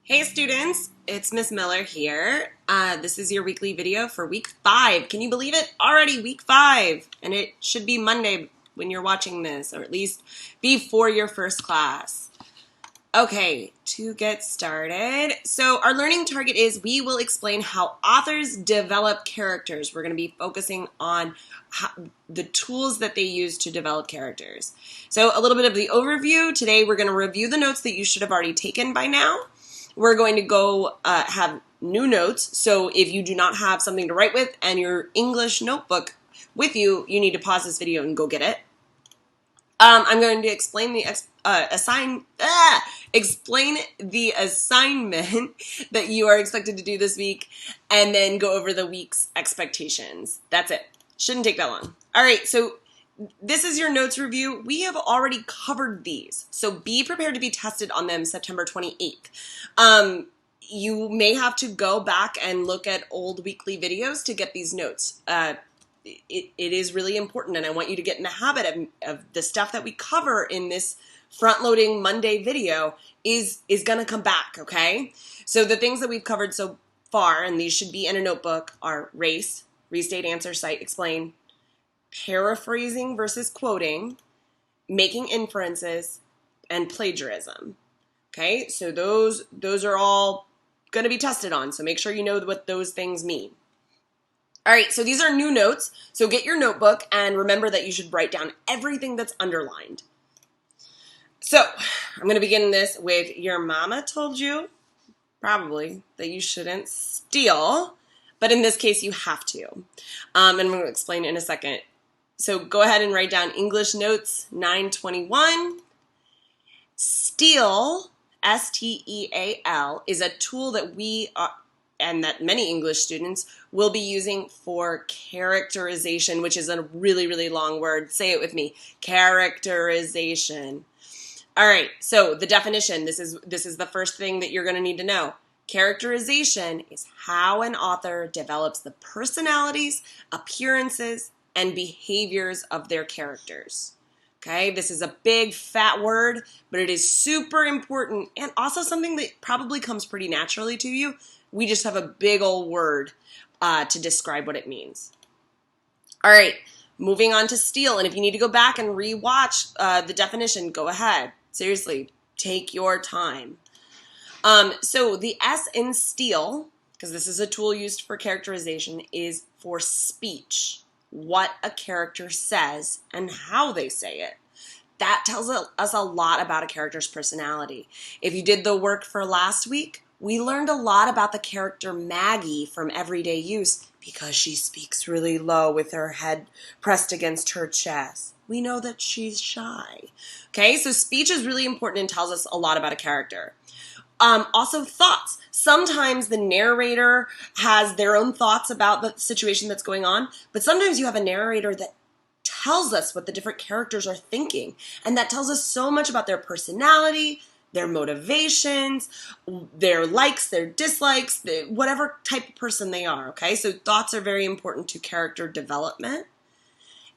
Hey students, it's Miss Miller here. This is your weekly video for week 5. Can you believe it? Already week 5. And it should be Monday when you're watching this, or at least before your first class. Okay, to get started. So our learning target is we will explain how authors develop characters. We're going to be focusing on the tools that they use to develop characters. So a little bit of the overview. Today we're going to review the notes that you should have already taken by now. We're going to go have new notes. So if you do not have something to write with and your English notebook with you, you need to pause this video and go get it. I'm going to explain the explain the assignment that you are expected to do this week, and then go over the week's expectations. That's it. Shouldn't take that long. All right, so this is your notes review. We have already covered these, so be prepared to be tested on them September 28th. You may have to go back and look at old weekly videos to get these notes. It is really important, and I want you to get in the habit of the stuff that we cover in this front-loading Monday video is going to come back, okay? So the things that we've covered so far, and these should be in a notebook, are race, restate, answer, cite, explain, paraphrasing versus quoting, making inferences, and plagiarism, okay? So those are all going to be tested on, so make sure you know what those things mean. All right, so these are new notes. So get your notebook and remember that you should write down everything that's underlined. So I'm going to begin this with your mama told you, probably, that you shouldn't steal. But in this case, you have to. And I'm going to explain in a second. So go ahead and write down English notes 921. Steal, S-T-E-A-L, is a tool that we and that many English students will be using for characterization, which is a really, really long word. Say it with me. Characterization. All right, so the definition, this is the first thing that you're going to need to know. Characterization is how an author develops the personalities, appearances, and behaviors of their characters. Okay, this is a big fat word, but it is super important and also something that probably comes pretty naturally to you. We just have a big old word to describe what it means. All right, moving on to steal. And if you need to go back and rewatch the definition, go ahead. Seriously, take your time. So the S in steal, because this is a tool used for characterization, is for speech. What a character says and how they say it. That tells us a lot about a character's personality. If you did the work for last week, we learned a lot about the character Maggie from Everyday Use because she speaks really low with her head pressed against her chest. We know that she's shy. Okay, so speech is really important and tells us a lot about a character. Also, thoughts. Sometimes the narrator has their own thoughts about the situation that's going on, but sometimes you have a narrator that tells us what the different characters are thinking, and that tells us so much about their personality, their motivations, their likes, their dislikes, whatever type of person they are, okay? So thoughts are very important to character development.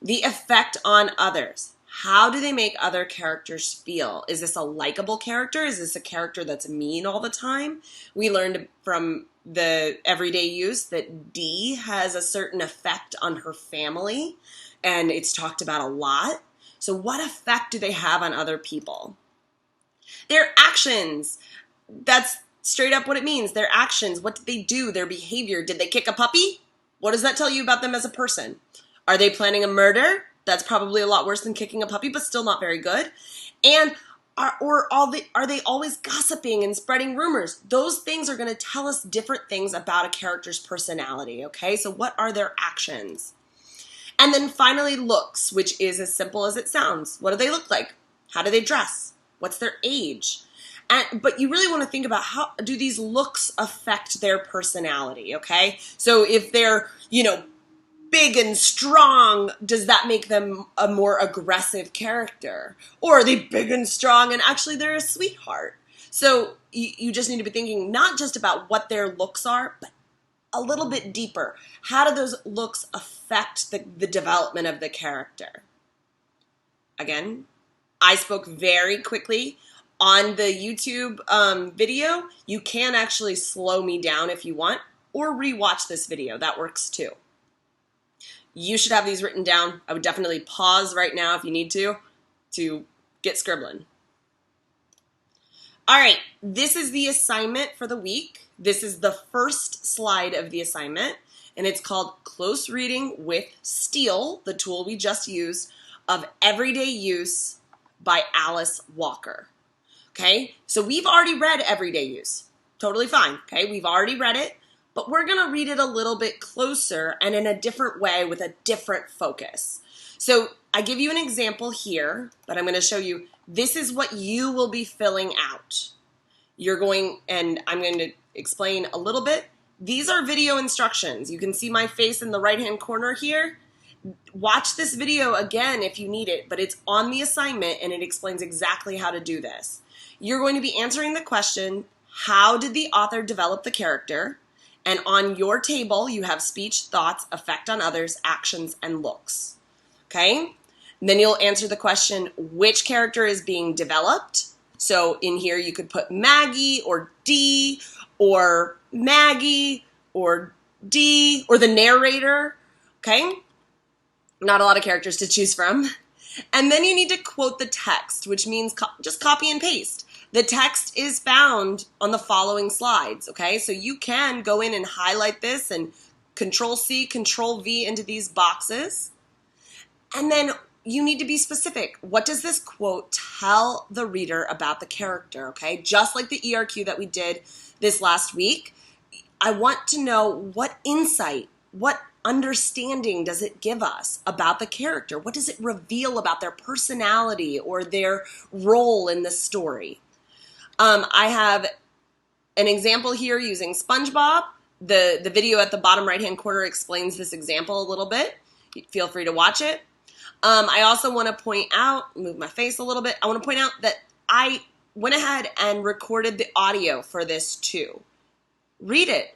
The effect on others. How do they make other characters feel? Is this a likable character? Is this a character that's mean all the time? We learned from the Everyday Use that Dee has a certain effect on her family, and it's talked about a lot. So what effect do they have on other people? Their actions. That's straight up what it means. Their actions. What did they do? Their behavior. Did they kick a puppy? What does that tell you about them as a person? Are they planning a murder? That's probably a lot worse than kicking a puppy, but still not very good. And are they always gossiping and spreading rumors? Those things are going to tell us different things about a character's personality, okay? So what are their actions? And then finally, looks, which is as simple as it sounds. What do they look like? How do they dress? What's their age? But you really want to think about how do these looks affect their personality, okay? So if they're, big and strong, does that make them a more aggressive character? Or are they big and strong and actually they're a sweetheart? So you just need to be thinking not just about what their looks are, but a little bit deeper. How do those looks affect the development of the character? Again, I spoke very quickly. On the YouTube video, you can actually slow me down if you want, or rewatch this video. That works too. You should have these written down. I would definitely pause right now if you need to get scribbling. All right, this is the assignment for the week. This is the first slide of the assignment, and it's called Close Reading with Steal, the tool we just used, of Everyday Use by Alice Walker. Okay, so we've already read Everyday Use. Totally fine, okay? We've already read it, but we're gonna read it a little bit closer and in a different way with a different focus. So I give you an example here, but I'm gonna show you, this is what you will be filling out. I'm going to explain a little bit. These are video instructions. You can see my face in the right-hand corner here. Watch this video again if you need it, but it's on the assignment and it explains exactly how to do this. You're going to be answering the question, how did the author develop the character? And on your table, you have speech, thoughts, effect on others, actions, and looks. Okay? And then you'll answer the question, which character is being developed? So in here, you could put Maggie or D or Maggie or D or the narrator. Okay? Not a lot of characters to choose from. And then you need to quote the text, which means just copy and paste. The text is found on the following slides, okay? So you can go in and highlight this and Control-C, Control-V into these boxes. And then you need to be specific. What does this quote tell the reader about the character, okay? Just like the ERQ that we did this last week, I want to know what insight, what understanding does it give us about the character? What does it reveal about their personality or their role in the story? I have an example here using SpongeBob. The video at the bottom right-hand corner explains this example a little bit. Feel free to watch it. I also want to point out, move my face a little bit, I want to point out that I went ahead and recorded the audio for this too. Read it,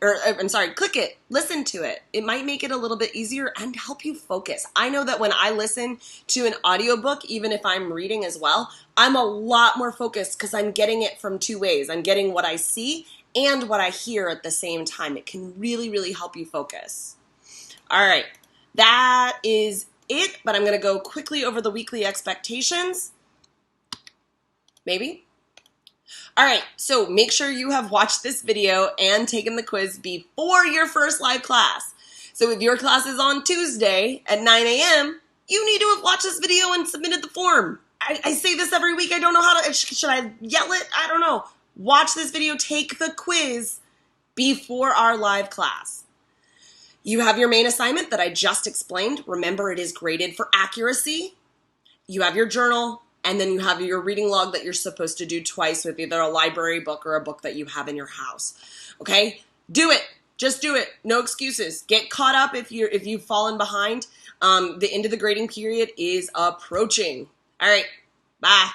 click it, listen to it. It might make it a little bit easier and help you focus. I know that when I listen to an audiobook, even if I'm reading as well, I'm a lot more focused because I'm getting it from two ways. I'm getting what I see and what I hear at the same time. It can really, really help you focus. All right, that is it, but I'm going to go quickly over the weekly expectations. Maybe. All right, so make sure you have watched this video and taken the quiz before your first live class. So if your class is on Tuesday at 9 a.m., you need to have watched this video and submitted the form. I say this every week. I don't know how to, should I yell it? I don't know. Watch this video, take the quiz before our live class. You have your main assignment that I just explained. Remember, it is graded for accuracy. You have your journal. And then you have your reading log that you're supposed to do twice with either a library book or a book that you have in your house. Okay? Do it. Just do it. No excuses. Get caught up if you've fallen behind. The end of the grading period is approaching. All right. Bye.